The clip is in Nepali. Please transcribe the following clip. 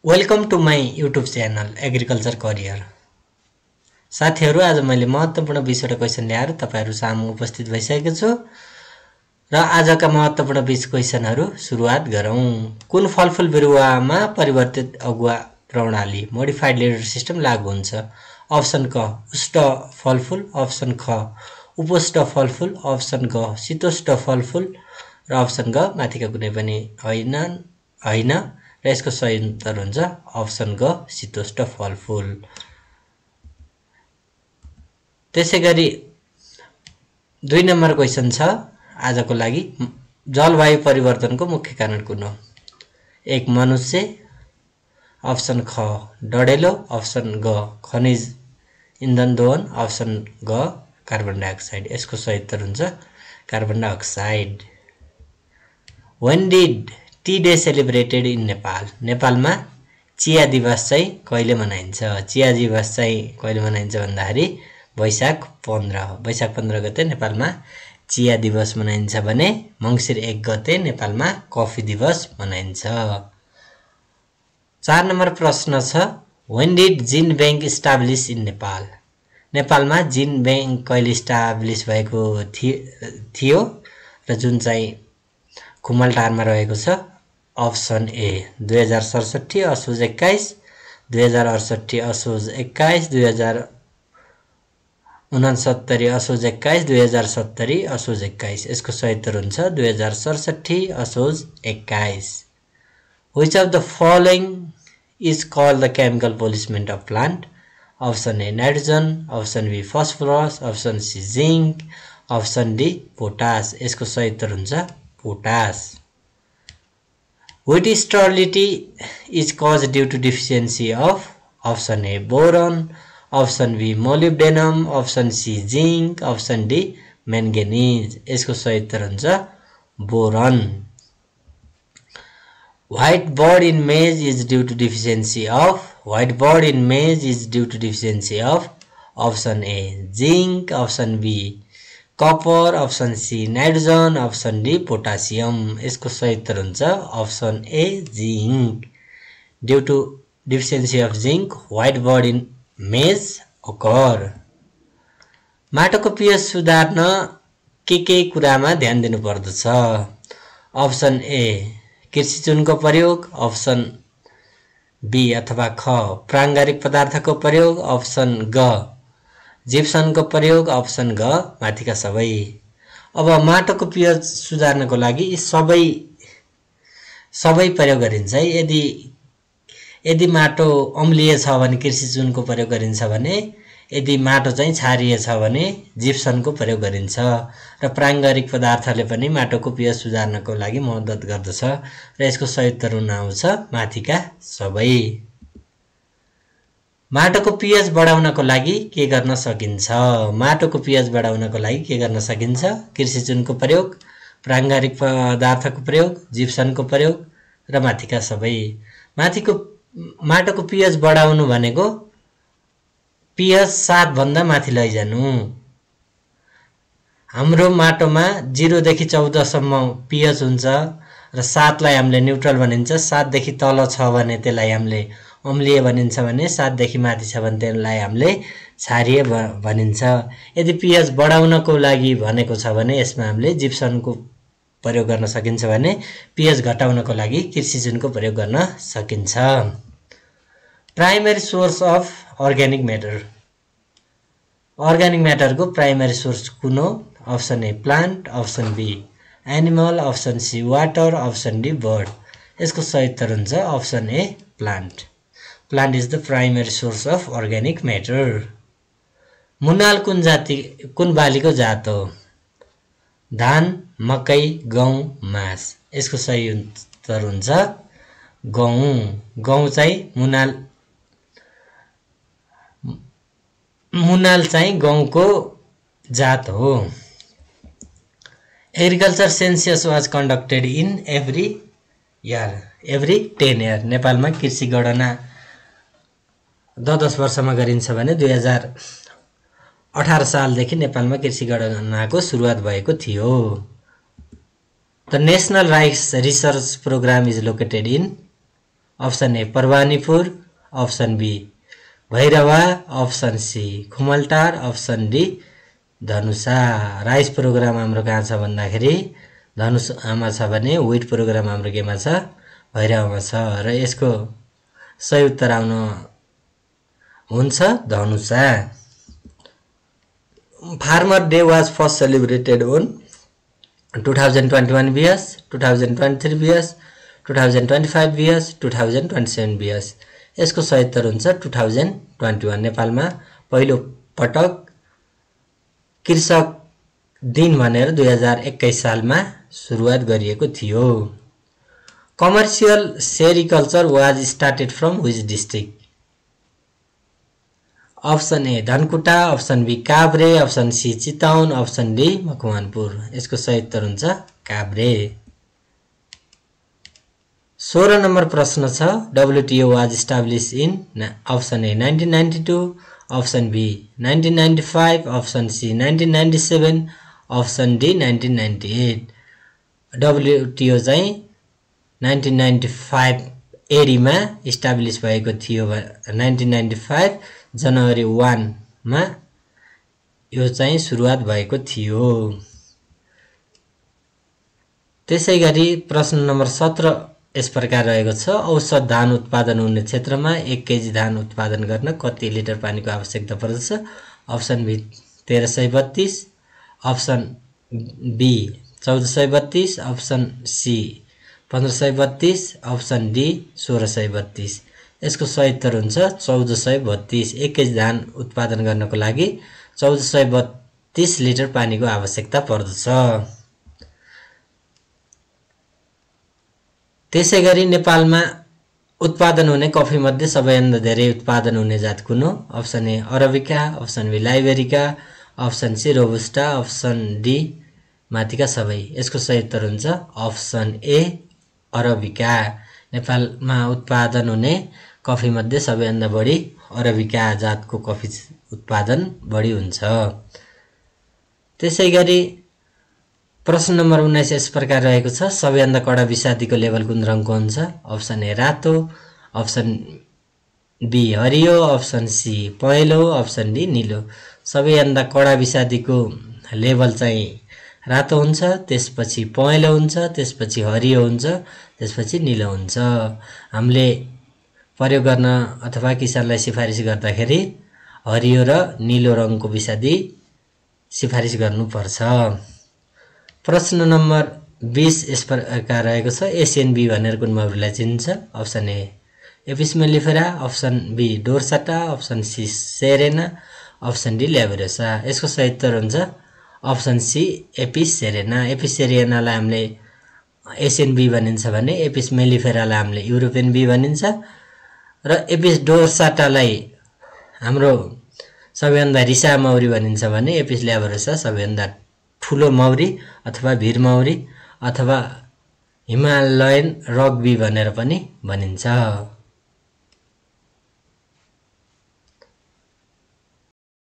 Welcome to my YouTube channel agriculture career. साथीहरू, आज मैले महत्त्वपूर्ण 20वटा क्वेशन ल्याएर तपाईहरु सामु उपस्थित भइसकेको छु र आजका महत्त्वपूर्ण 20 क्वेशनहरु सुरुवात गरौं। कुन फलफुल बिरुवामा परिवर्तित अगुवा प्रणाली मोडिफाइड लिडर सिस्टम लागू हुन्छ? अप्सन क उष्ट फलफुल, अप्सन ख उपोष्ट फलफुल, अप्सन ग शीतोष्ट फलफुल र अप्सन ग माथिका कुनै पनि हैन र यसको सही उत्तर हुन्छ अप्सन ग शीतोष्ट फलफुल। त्यसैगरी 2 नम्बर क्वेशन छ आजको लागि। जलवायु परिवर्तनको मुख्य कारण कुन हो? 1 मनुष्य, अप्सन ख डढेलो, अप्सन ग खनिज इन्धन दोहन, अप्सन ग कार्बन डाइअक्साइड। यसको सही उत्तर हुन्छ carbon dioxide. When did T day celebrated in Nepal? नेपालमा चिया दिवस चाहिँ कहिले मनाइन्छ? चिया दिवस चाहिँ कहिले मनाइन्छ भन्दाखेरि वैशाख 15 हो। वैशाख 15 गते नेपालमा चिया दिवस मनाइन्छ भने मंसिर 1 गते नेपालमा कफी दिवस मनाइन्छ। 4 नम्बर प्रश्न छ When did gene bank establish in Nepal? नेपालमा जीन बैंक कहिले इस्टाब्लिश भएको थियो र जुन चाहिँ खुमलटारमा रहेको छ? अप्सन ए 2067 असोज 21, 2068 असोज 21, 2069 असोज 21, 2070 असोज 21। यसको सही उत्तर हुन्छ 2067 असोज 21। Which of the following is called the chemical polishment of plant? Option A nitrogen, option B phosphorus, option C zinc, option D potash। यसको सही उत्तर हुन्छ potash। Which sterility is caused due to deficiency of? Option A boron, option B molybdenum, option C zinc, option D manganese। यसको सही उत्तर हुन्छ boron। White bud in maize is due to deficiency of? White bud in maize is due to deficiency of? Option A zinc, option B copper, option C nitrogen, option D potassium। यसको सही उत्तर हुन्छ option A zinc। Due to deficiency of zinc, white bud in maize occur। माटोको pH सुधार्न के कुरामा ध्यान दिनु पर्दछ? अप्सन ए कृषि चुनको प्रयोग, अप्सन बी अथवा ख प्राङ्गारिक पदार्थको प्रयोग, अप्सन ग जिप्सनको प्रयोग, अप्सन ग माथिका सबै। अब माटोको pH सुधार्नको लागि यी सबै प्रयोग गरिन्छ है। यदि माटो अम्लीय छ भने कृषि चुनको प्रयोग गरिन्छ भने, यदि माटो चाहिँ क्षारीय छ भने जिप्सनको प्रयोग गरिन्छ र प्राङ्गारिक पदार्थले पनि माटोको pH सुधार्नको लागि मद्दत गर्दछ र यसको सही उत्तर हुन आउँछ माथिका सबै। माटोको pH बढाउनको लागि के गर्न सकिन्छ? माटोको pH बढाउनको लागि के गर्न सकिन्छ? कृषि चुनको प्रयोग, प्राङ्गारिक पदार्थको प्रयोग, जिप्सनको प्रयोग र माथिका सबै। माटोको pH बढाउनु भनेको pH 7 भन्दा माथि लैजानु। हाम्रो माटोमा 0 देखि 14 सम्म pH हुन्छ र 7 लाई हामीले न्यूट्रल भनिन्छ। 7 देखि तल छ भने त्यसलाई हामीले अम्लीय भनिन्छ भने 7 देखि माथि छ भने त्यसलाई हामीले क्षारीय भनिन्छ। यदि pH बढाउनको लागि भनेको छ भने यसमा हामीले जिप्सनको प्रयोग गर्न सकिन्छ भने pH घटाउनको लागि कृषि चुनको प्रयोग गर्न सकिन्छ। Primary source of organic matter. Organic म्याटरको प्राइमरी सोर्स कुन हो? Option A plant, option B animal, option C water, option D bird. यसको सही उत्तर हुन्छ option A plant. Plant is the primary source of organic matter। Munal कुन बालीको जात हो? धान, मकै, गहुँ, मास। यसको सही उत्तर हुन्छ गहुँ। गहुँ चाहिँ मुनाल चाहिँ गहुँको जात हो। Agriculture census was conducted in every 10 year। नेपालमा कृषि गणना 10 वर्षमा गरिन्छ भने 2018 सालदेखि नेपालमा कृषि गणनाको सुरुवात भएको थियो। The national rice research program is located in option A Parwanipur, option B Bhairahawa, option C Khumaltar, option D Dhanusha. Rice program हाम्रो कहाँ छ भन्दाखेरि धनुषामा छ भने व्हिट प्रोग्राम हाम्रो केमा छ भैरवामा छ र यसको सही उत्तर आउन हुन्छ Dhanusha. Farmer day was first celebrated on 2021 BS, 2023 BS, 2025 BS, 2027 BS। यसको सही उत्तर हुन्छ 2021। नेपालमा पहिलो पटक कृषक दिन भनेर 2021 सालमा सुरुवात गरिएको थियो। Commercial sericulture was started from which district? Option A Dhankuta, option B Kavre, option C Chitwan, option D Makwanpur. यसको सही उत्तर हुन्छ काभ्रे। 16 नम्बर प्रश्न छ WTO was establish in option A 1992, option B 1995, option C 1997, option D 1998। WTO चाहिँ 1995 एडीमा इस्टाब्लिश भएको थियो। 1995 जनवरी 1 मा यो चाहिँ सुरुवात भएको थियो। त्यसैगरी प्रश्न नम्बर 17 यस प्रकार रहेको छ औसत धान उत्पादन हुने क्षेत्रमा 1 केजी धान उत्पादन गर्न कति लिटर पानीको आवश्यकता पर्दछ? Option B 1332, option B 1432, option C 1532, option D 1632। यसको सही उत्तर हुन्छ 1432। 1 केजी धान उत्पादन गर्नको लागि 1432 लिटर पानीको आवश्यकता पर्दछ। त्यसैगरी नेपालमा उत्पादन हुने कफी मध्ये सबैभन्दा धेरै उत्पादन हुने जात कुन हो? Option A arabica, option B liberica, option C robusta, option D माथिका सबै। यसको सही उत्तर हुन्छ अप्सन ए अरबिका। नेपालमा उत्पादन हुने कफी मध्ये सबैभन्दा बढी अरबिका जातको कफी उत्पादन बढी हुन्छ। त्यसैगरी प्रश्न नम्बर 19 यस प्रकार रहेको छ सबैभन्दा कडा विषादीको लेभल कुन रङको हुन्छ? अप्सन ए रातो, अप्सन बी हरियो, अप्सन सी पहेँलो, अप्सन डी नीलो। सबैभन्दा कडा विषादीको लेभल चाहिँ रातो हुन्छ, त्यसपछि पहेँलो हुन्छ, त्यसपछि हरियो हुन्छ, त्यसपछि नीलो हुन्छ। हामीले प्रयोग गर्न अथवा किसानलाई सिफारिस गर्दाखेरि हरियो र नीलो रङको विषादी सिफारिस गर्नुपर्छ। प्रश्न नम्बर 20 यस प्रकार रहेको छ एसियन बी भनेर कुन मौरीलाई चिनिन्छ? Option A apis mellifera, option B dorsata, option C cerana, option D laboriosa. यसको सही उत्तर हुन्छ option C apis cerana. Apis सेरेनालाई हामीले एसियन बी भनिन्छ भने एपिस मेलिफेरालाई हामीले युरोपियन बी भनिन्छ र एपिस डोर्साटालाई हाम्रो सबैभन्दा रिसा मौरी भनिन्छ भने एपिस ल्याबेरोसा सबैभन्दा ठुलो मौरी अथवा भिर मौरी अथवा हिमालयन रक बी भनेर पनि भनिन्छ।